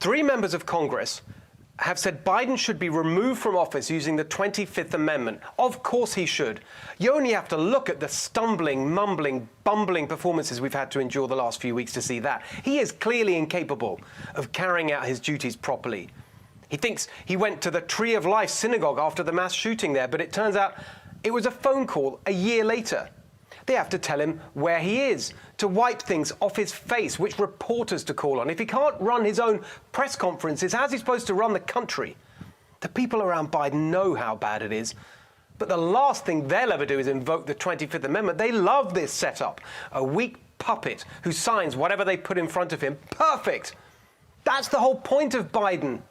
Three members of Congress have said Biden should be removed from office using the 25th Amendment. Of course he should. You only have to look at the stumbling, mumbling, bumbling performances we've had to endure the last few weeks to see that. He is clearly incapable of carrying out his duties properly. He thinks he went to the Tree of Life synagogue after the mass shooting there, but it turns out it was a phone call a year later. They have to tell him where he is, to wipe things off his face, which reporters to call on. If he can't run his own press conferences, how's he supposed to run the country? The people around Biden know how bad it is, but the last thing they'll ever do is invoke the 25th Amendment. They love this setup. A weak puppet who signs whatever they put in front of him. Perfect! That's the whole point of Biden.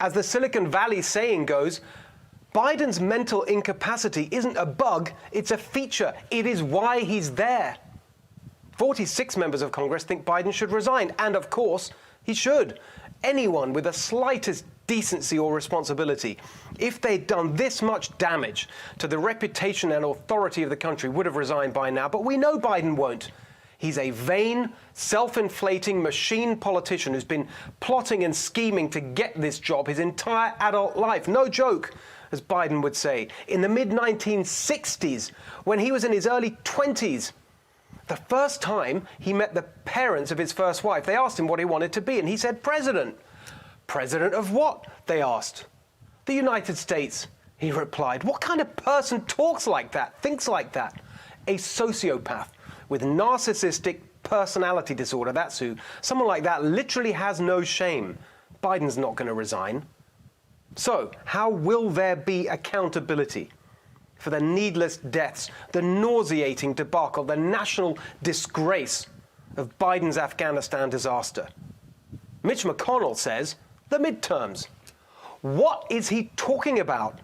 As the Silicon Valley saying goes, Biden's mental incapacity isn't a bug, it's a feature. It is why he's there. 46 members of Congress think Biden should resign, and of course, he should. Anyone with the slightest decency or responsibility, if they'd done this much damage to the reputation and authority of the country, would have resigned by now. But we know Biden won't. He's a vain, self-inflating machine politician who's been plotting and scheming to get this job his entire adult life. No joke, as Biden would say. In the mid-1960s, when he was in his early 20s, the first time he met the parents of his first wife, they asked him what he wanted to be, and he said, president. President of what? They asked. The United States, he replied. What kind of person talks like that, thinks like that? A sociopath with narcissistic personality disorder, that's who. Someone like that literally has no shame. Biden's not going to resign. So, how will there be accountability for the needless deaths, the nauseating debacle, the national disgrace of Biden's Afghanistan disaster? Mitch McConnell says, the midterms. What is he talking about?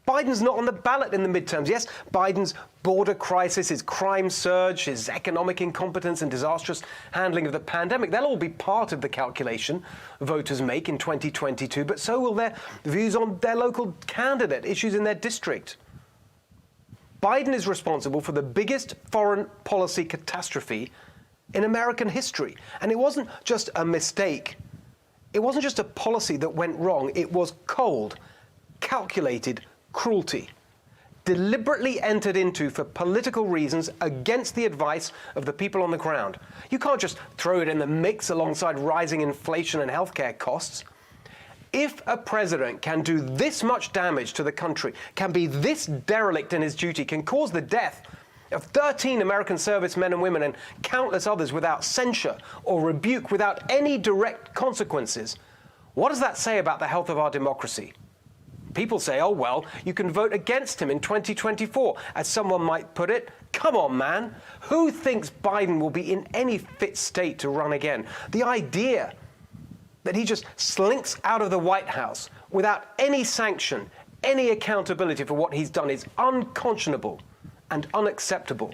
Biden's not on the ballot in the midterms. Yes, Biden's border crisis, his crime surge, his economic incompetence and disastrous handling of the pandemic, they'll all be part of the calculation voters make in 2022, but so will their views on their local candidate, issues in their district. Biden is responsible for the biggest foreign policy catastrophe in American history. And it wasn't just a mistake. It wasn't just a policy that went wrong. It was cold, calculated cruelty, deliberately entered into for political reasons against the advice of the people on the ground. You can't just throw it in the mix alongside rising inflation and healthcare costs. If a president can do this much damage to the country, can be this derelict in his duty, can cause the death of 13 American servicemen and women and countless others without censure or rebuke, without any direct consequences, what does that say about the health of our democracy? People say, oh, well, you can vote against him in 2024. As someone might put it, come on, man. Who thinks Biden will be in any fit state to run again? The idea that he just slinks out of the White House without any sanction, any accountability for what he's done is unconscionable and unacceptable.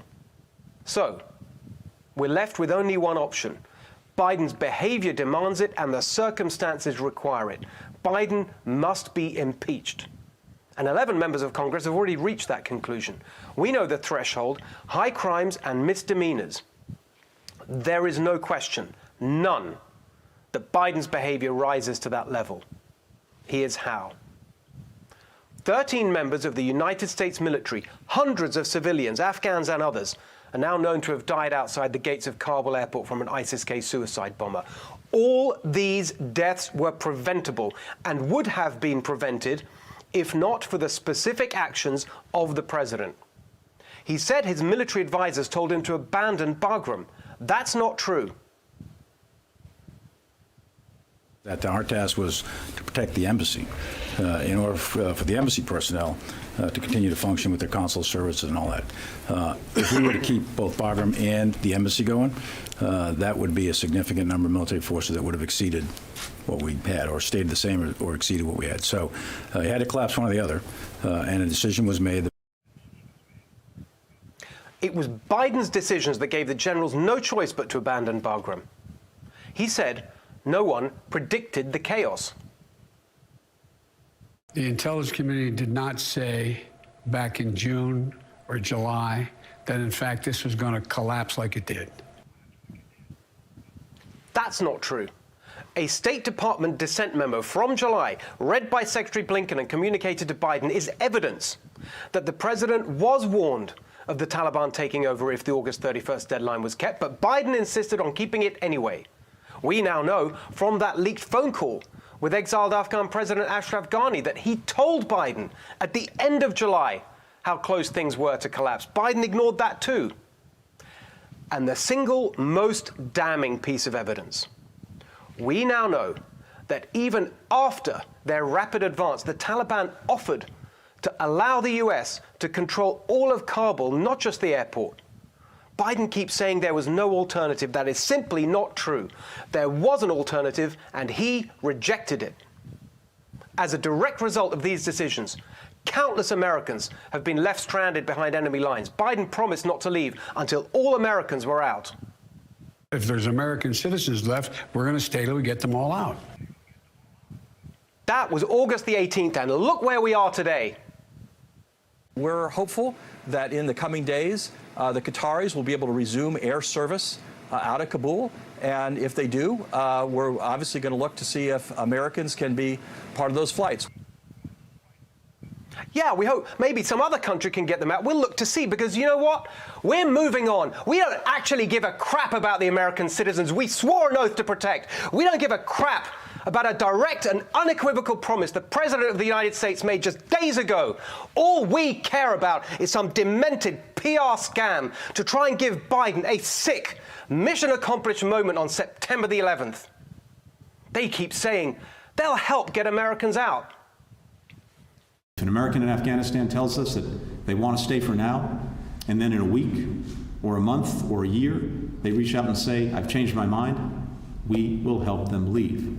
So, we're left with only one option. Biden's behavior demands it and the circumstances require it. Biden must be impeached. And 11 members of Congress have already reached that conclusion. We know the threshold, high crimes and misdemeanors. There is no question, none, that Biden's behavior rises to that level. Here's how. 13 members of the United States military, hundreds of civilians, Afghans and others, are now known to have died outside the gates of Kabul airport from an ISIS-K suicide bomber. All these deaths were preventable and would have been prevented if not for the specific actions of the president. He said his military advisors told him to abandon Bagram. That's not true. That our task was to protect the embassy in order for the embassy personnel to continue to function with their consular services and all that. If we were to keep both Bagram and the embassy going, that would be a significant number of military forces that would have exceeded what we had, or stayed the same, or exceeded what we had. So you had to collapse one or the other, and a decision was made. It was Biden's decisions that gave the generals no choice but to abandon Bagram. He said no one predicted the chaos. The intelligence community did not say back in June or July that, in fact, this was going to collapse like it did. That's not true. A State Department dissent memo from July, read by Secretary Blinken and communicated to Biden, is evidence that the president was warned of the Taliban taking over if the August 31st deadline was kept, but Biden insisted on keeping it anyway. We now know from that leaked phone call with exiled Afghan President Ashraf Ghani that he told Biden at the end of July how close things were to collapse. Biden ignored that too. And the single most damning piece of evidence, we now know that even after their rapid advance, the Taliban offered to allow the US to control all of Kabul, not just the airport. Biden keeps saying there was no alternative. That is simply not true. There was an alternative, and he rejected it. As a direct result of these decisions, countless Americans have been left stranded behind enemy lines. Biden promised not to leave until all Americans were out. If there's American citizens left, we're going to stay till we get them all out. That was August the 18th, and look where we are today. We're hopeful that in the coming days, the Qataris will be able to resume air service out of Kabul. And if they do, we're obviously going to look to see if Americans can be part of those flights. Yeah, we hope maybe some other country can get them out. We'll look to see, because you know what? We're moving on. We don't actually give a crap about the American citizens we swore an oath to protect. We don't give a crap about a direct and unequivocal promise the President of the United States made just days ago. All we care about is some demented PR scam to try and give Biden a sick, mission-accomplished moment on September the 11th. They keep saying they'll help get Americans out. If an American in Afghanistan tells us that they want to stay for now, and then in a week or a month or a year, they reach out and say, I've changed my mind, we will help them leave.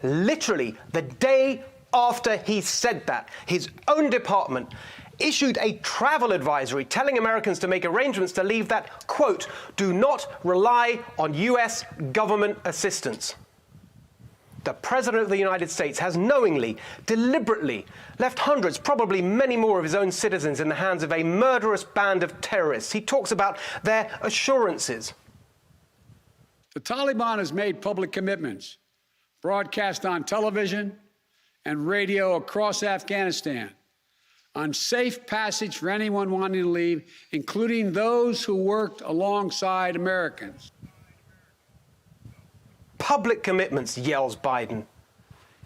Literally, the day after he said that, his own department issued a travel advisory telling Americans to make arrangements to leave that, quote, do not rely on U.S. government assistance. The President of the United States has knowingly, deliberately left hundreds, probably many more of his own citizens in the hands of a murderous band of terrorists. He talks about their assurances. The Taliban has made public commitments, broadcast on television and radio across Afghanistan, on safe passage for anyone wanting to leave, including those who worked alongside Americans. Public commitments, yells Biden.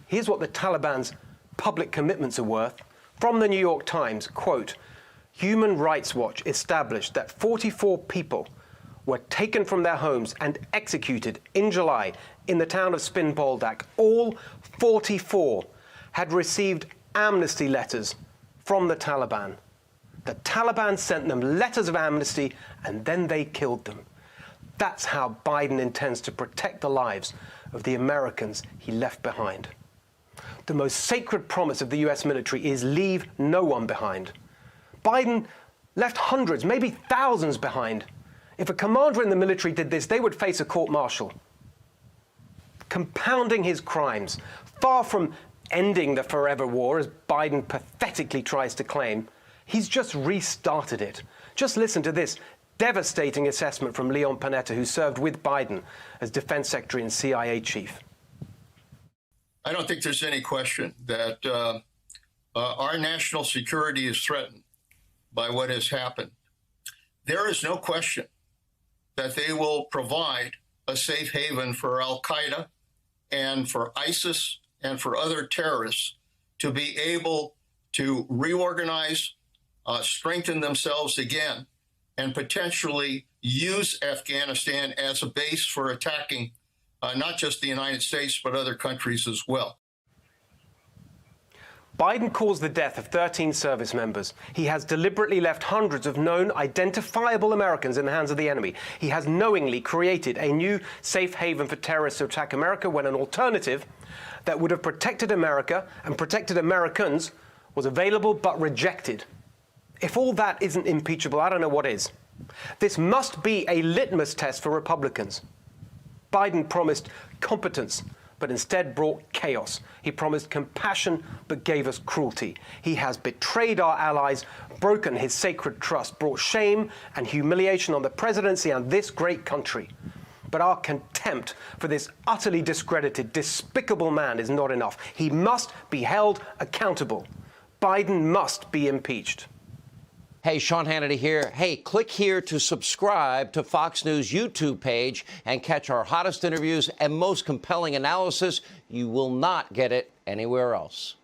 Here's what the Taliban's public commitments are worth. From the New York Times, quote, Human Rights Watch established that 44 people were taken from their homes and executed in July in the town of Spin Boldak. All 44 had received amnesty letters from the Taliban. The Taliban sent them letters of amnesty, and then they killed them. That's how Biden intends to protect the lives of the Americans he left behind. The most sacred promise of the US military is leave no one behind. Biden left hundreds, maybe thousands behind. If a commander in the military did this, they would face a court-martial. Compounding his crimes, far from ending the forever war, as Biden pathetically tries to claim, he's just restarted it. Just listen to this devastating assessment from Leon Panetta, who served with Biden as Defense Secretary and CIA Chief. I don't think there's any question that our national security is threatened by what has happened. There is no question that they will provide a safe haven for al-Qaeda and for ISIS and for other terrorists to be able to reorganize, strengthen themselves again, and potentially use Afghanistan as a base for attacking not just the United States, but other countries as well. Biden caused the death of 13 service members. He has deliberately left hundreds of known, identifiable Americans in the hands of the enemy. He has knowingly created a new safe haven for terrorists to attack America when an alternative that would have protected America and protected Americans was available but rejected. If all that isn't impeachable, I don't know what is. This must be a litmus test for Republicans. Biden promised competence, but instead brought chaos. He promised compassion, but gave us cruelty. He has betrayed our allies, broken his sacred trust, brought shame and humiliation on the presidency and this great country. But our contempt for this utterly discredited, despicable man is not enough. He must be held accountable. Biden must be impeached. Hey, Sean Hannity here. Hey, click here to subscribe to Fox News YouTube page and catch our hottest interviews and most compelling analysis. You will not get it anywhere else.